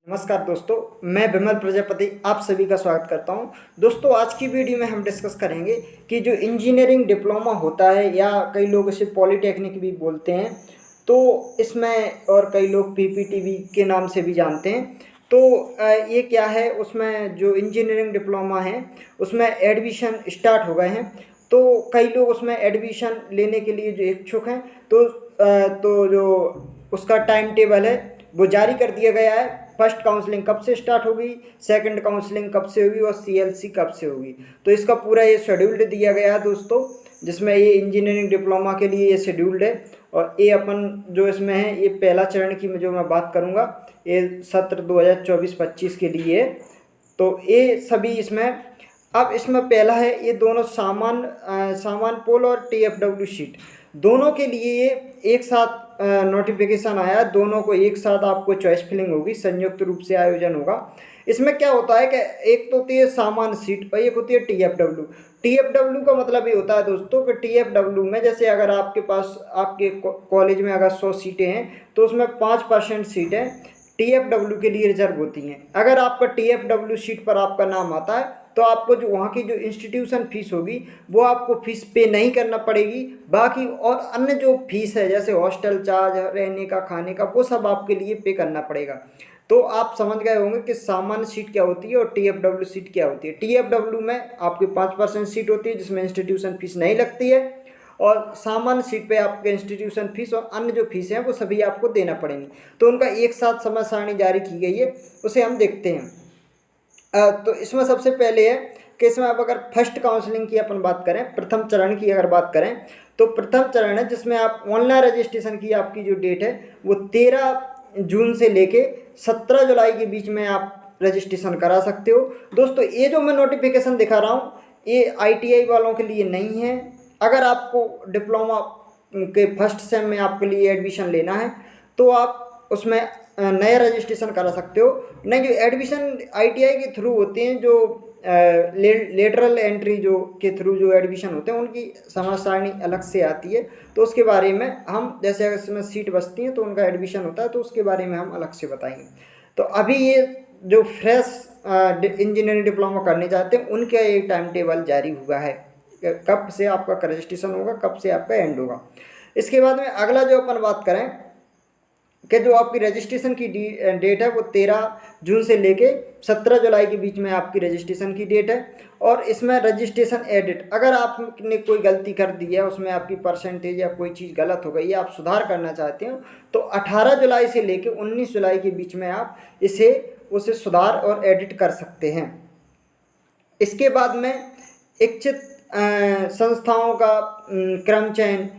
नमस्कार दोस्तों, मैं विमल प्रजापति आप सभी का स्वागत करता हूं। दोस्तों, आज की वीडियो में हम डिस्कस करेंगे कि जो इंजीनियरिंग डिप्लोमा होता है या कई लोग इसे पॉलिटेक्निक भी बोलते हैं, तो इसमें और कई लोग पीपीटीवी के नाम से भी जानते हैं। तो ये क्या है, उसमें जो इंजीनियरिंग डिप्लोमा है उसमें एडमिशन स्टार्ट हो गए हैं। तो कई लोग उसमें एडमिशन लेने के लिए जो इच्छुक हैं, तो जो उसका टाइम टेबल है वो जारी कर दिया गया है। फर्स्ट काउंसलिंग कब से स्टार्ट होगी, सेकंड काउंसलिंग कब से होगी और सीएलसी कब से होगी, तो इसका पूरा ये शेड्यूल्ड दिया गया है दोस्तों, जिसमें ये इंजीनियरिंग डिप्लोमा के लिए ये शेड्यूल्ड है। और ये अपन जो इसमें है, ये पहला चरण की जो मैं बात करूँगा, ये सत्र 2024-25 के लिए है। तो ये सभी इसमें, अब इसमें पहला है, ये दोनों सामान पोल और टीएफडब्ल्यू शीट दोनों के लिए ये एक साथ नोटिफिकेशन आया। दोनों को एक साथ आपको चॉइस फिलिंग होगी, संयुक्त रूप से आयोजन होगा। इसमें क्या होता है कि एक तो होती है सामान्य सीट और एक होती है टीएफडब्ल्यू। टीएफडब्ल्यू का मतलब ये होता है दोस्तों कि टीएफडब्ल्यू में जैसे अगर आपके पास आपके कॉलेज में अगर 100 सीटें हैं तो उसमें 5% सीटें टीएफडब्ल्यू के लिए रिजर्व होती हैं। अगर आपका टीएफडब्ल्यू सीट पर आपका नाम आता है तो आपको जो वहाँ की जो इंस्टीट्यूशन फीस होगी वो आपको फीस पे नहीं करना पड़ेगी। बाकी और अन्य जो फीस है जैसे हॉस्टल चार्ज, रहने का, खाने का, वो सब आपके लिए पे करना पड़ेगा। तो आप समझ गए होंगे कि सामान्य सीट क्या होती है और टीएफडब्ल्यू सीट क्या होती है। टीएफडब्ल्यू में आपकी 5% सीट होती है जिसमें इंस्टीट्यूशन फीस नहीं लगती है, और सामान्य सीट पे आपके इंस्टीट्यूशन फीस और अन्य जो फीस हैं वो सभी आपको देना पड़ेंगी। तो उनका एक साथ समय सारणी जारी की गई है, उसे हम देखते हैं। तो इसमें सबसे पहले है कि इसमें अब अगर फर्स्ट काउंसलिंग की अपन बात करें, प्रथम चरण की अगर बात करें, तो प्रथम चरण है जिसमें आप ऑनलाइन रजिस्ट्रेशन की आपकी जो डेट है वो 13 जून से लेके 17 जुलाई के बीच में आप रजिस्ट्रेशन करा सकते हो। दोस्तों, ये जो मैं नोटिफिकेशन दिखा रहा हूँ ये आईटीआई वालों के लिए नहीं है। अगर आपको डिप्लोमा के फर्स्ट सेम में आपके लिए एडमिशन लेना है तो आप उसमें नया रजिस्ट्रेशन करा सकते हो। नहीं, जो एडमिशन आईटीआई के थ्रू होते हैं, जो लेटरल एंट्री जो के थ्रू जो एडमिशन होते हैं उनकी समय सारणी अलग से आती है। तो उसके बारे में हम, जैसे अगर इसमें सीट बचती है तो उनका एडमिशन होता है, तो उसके बारे में हम अलग से बताएंगे। तो अभी ये जो फ्रेश इंजीनियरिंग डिप्लोमा करने चाहते हैं उनका एक टाइम टेबल जारी हुआ है, कब से आपका रजिस्ट्रेशन होगा, कब से आपका एंड होगा। इसके बाद में अगला जो अपन बात करें कि जो आपकी रजिस्ट्रेशन की डेट है वो 13 जून से लेके 17 जुलाई के बीच में आपकी रजिस्ट्रेशन की डेट है। और इसमें रजिस्ट्रेशन एडिट, अगर आपने कोई गलती कर दी है, उसमें आपकी परसेंटेज या कोई चीज़ गलत हो गई है, आप सुधार करना चाहते हो, तो 18 जुलाई से लेके 19 जुलाई के बीच में आप उसे सुधार और एडिट कर सकते हैं। इसके बाद में इच्छित संस्थाओं का क्रम चयन,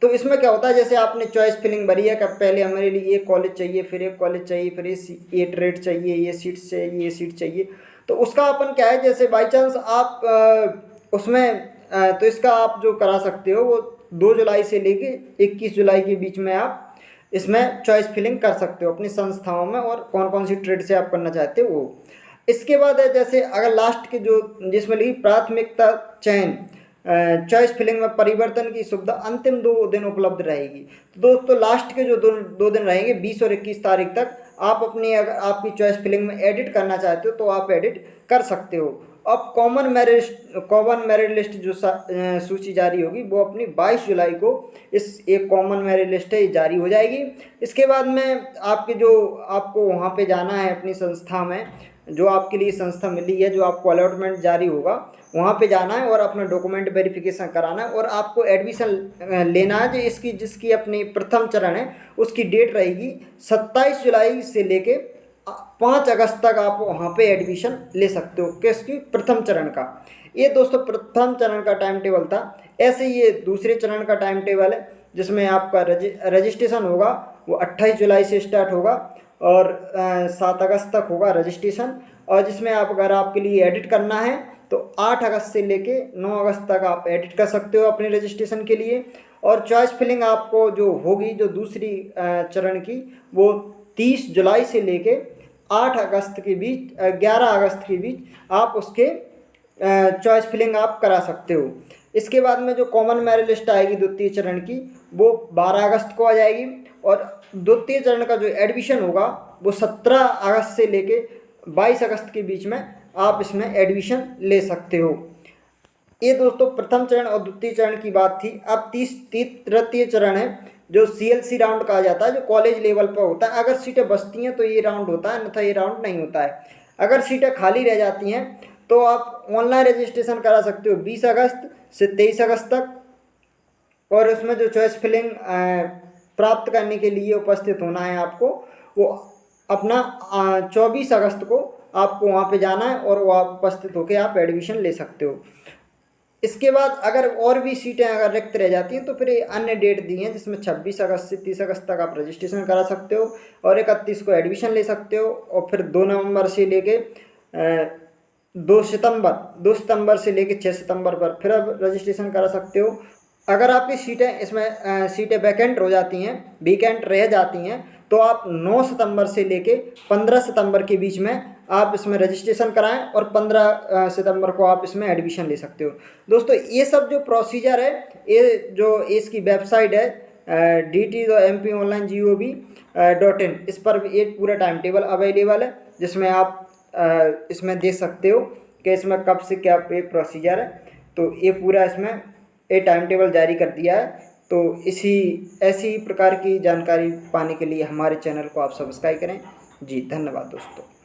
तो इसमें क्या होता है, जैसे आपने चॉइस फिलिंग भरी है कि पहले हमारे लिए ये कॉलेज चाहिए, फिर एक कॉलेज चाहिए, फिर ये ट्रेड चाहिए, ये सीट चाहिए, ये सीट चाहिए। तो उसका अपन क्या है, जैसे बाई चांस आप उसमें तो इसका आप जो करा सकते हो वो 2 जुलाई से लेके 21 जुलाई के बीच में आप इसमें चॉइस फिलिंग कर सकते हो अपनी संस्थाओं में, और कौन कौन सी ट्रेड से आप करना चाहते हो वो। इसके बाद है, जैसे अगर लास्ट के जो जिसमें लिखी प्राथमिकता चयन, चॉइस फिलिंग में परिवर्तन की सुविधा अंतिम 2 दिन उपलब्ध रहेगी। तो दोस्तों, लास्ट के जो दो दिन रहेंगे 20 और 21 तारीख तक, आप अपनी अगर आपकी चॉइस फिलिंग में एडिट करना चाहते हो तो आप एडिट कर सकते हो। अब कॉमन मेरिट लिस्ट जो सूची जारी होगी वो अपनी 22 जुलाई को इस एक कॉमन मेरिट लिस्ट है ये जारी हो जाएगी। इसके बाद में आपको वहाँ पे जाना है अपनी संस्था में, जो आपके लिए संस्था मिली है, जो आपको अलॉटमेंट जारी होगा वहाँ पे जाना है और अपना डॉक्यूमेंट वेरिफिकेशन कराना है, और आपको एडमिशन लेना है। जो जिसकी अपनी प्रथम चरण है उसकी डेट रहेगी 27 जुलाई से लेके 5 अगस्त तक आप वहाँ पे एडमिशन ले सकते हो, किसकी, प्रथम चरण का। ये दोस्तों प्रथम चरण का टाइम टेबल था। ऐसे ये दूसरे चरण का टाइम टेबल है जिसमें आपका रजिस्ट्रेशन होगा वो 28 जुलाई से स्टार्ट होगा और 7 अगस्त तक होगा रजिस्ट्रेशन। और जिसमें अगर आपके लिए एडिट करना है तो 8 अगस्त से लेके 9 अगस्त तक आप एडिट कर सकते हो अपने रजिस्ट्रेशन के लिए। और चॉइस फिलिंग आपको जो होगी जो दूसरी चरण की, वो 30 जुलाई से लेके 8 अगस्त के बीच, 11 अगस्त के बीच आप उसके चॉइस फिलिंग आप करा सकते हो। इसके बाद में जो कॉमन मेरिट लिस्ट आएगी द्वितीय चरण की वो 12 अगस्त को आ जाएगी, और द्वितीय चरण का जो एडमिशन होगा वो 17 अगस्त से लेके 22 अगस्त के बीच में आप इसमें एडमिशन ले सकते हो। ये दोस्तों प्रथम चरण और द्वितीय चरण की बात थी। अब तृतीय चरण है जो CLC राउंड कहा जाता है, जो कॉलेज लेवल पर होता है। अगर सीटें बचती हैं तो ये राउंड होता है, अन्यथा ये राउंड नहीं होता है। अगर सीटें खाली रह जाती हैं तो आप ऑनलाइन रजिस्ट्रेशन करा सकते हो 20 अगस्त से 23 अगस्त तक, और उसमें जो चॉइस फिलिंग प्राप्त करने के लिए उपस्थित होना है आपको, वो अपना 24 अगस्त को आपको वहाँ पे जाना है और वहाँ उपस्थित होकर आप एडमिशन ले सकते हो। इसके बाद अगर और भी सीटें अगर रिक्त रह जाती हैं तो फिर ये अन्य डेट दी हैं, जिसमें 26 अगस्त से 30 अगस्त तक आप रजिस्ट्रेशन करा सकते हो और 31 को एडमिशन ले सकते हो, और फिर 2 नवंबर से लेके 2 सितंबर से लेके 6 सितंबर पर फिर आप रजिस्ट्रेशन करा सकते हो। अगर आपकी सीटें वैकेंट हो जाती हैं, वेकेंट रह जाती हैं, तो आप 9 सितंबर से लेके 15 सितंबर के बीच में आप इसमें रजिस्ट्रेशन कराएं और 15 सितंबर को आप इसमें एडमिशन ले सकते हो। दोस्तों ये सब जो प्रोसीजर है, ये जो इसकी वेबसाइट है dt.mponline.gov.in, इस पर भी एक पूरा टाइम टेबल अवेलेबल है, जिसमें आप इसमें देख सकते हो कि इसमें कब से क्या प्रोसीजर है। तो ये पूरा इसमें ये टाइम टेबल जारी कर दिया है। तो ऐसी प्रकार की जानकारी पाने के लिए हमारे चैनल को आप सब्सक्राइब करें। जी धन्यवाद दोस्तों।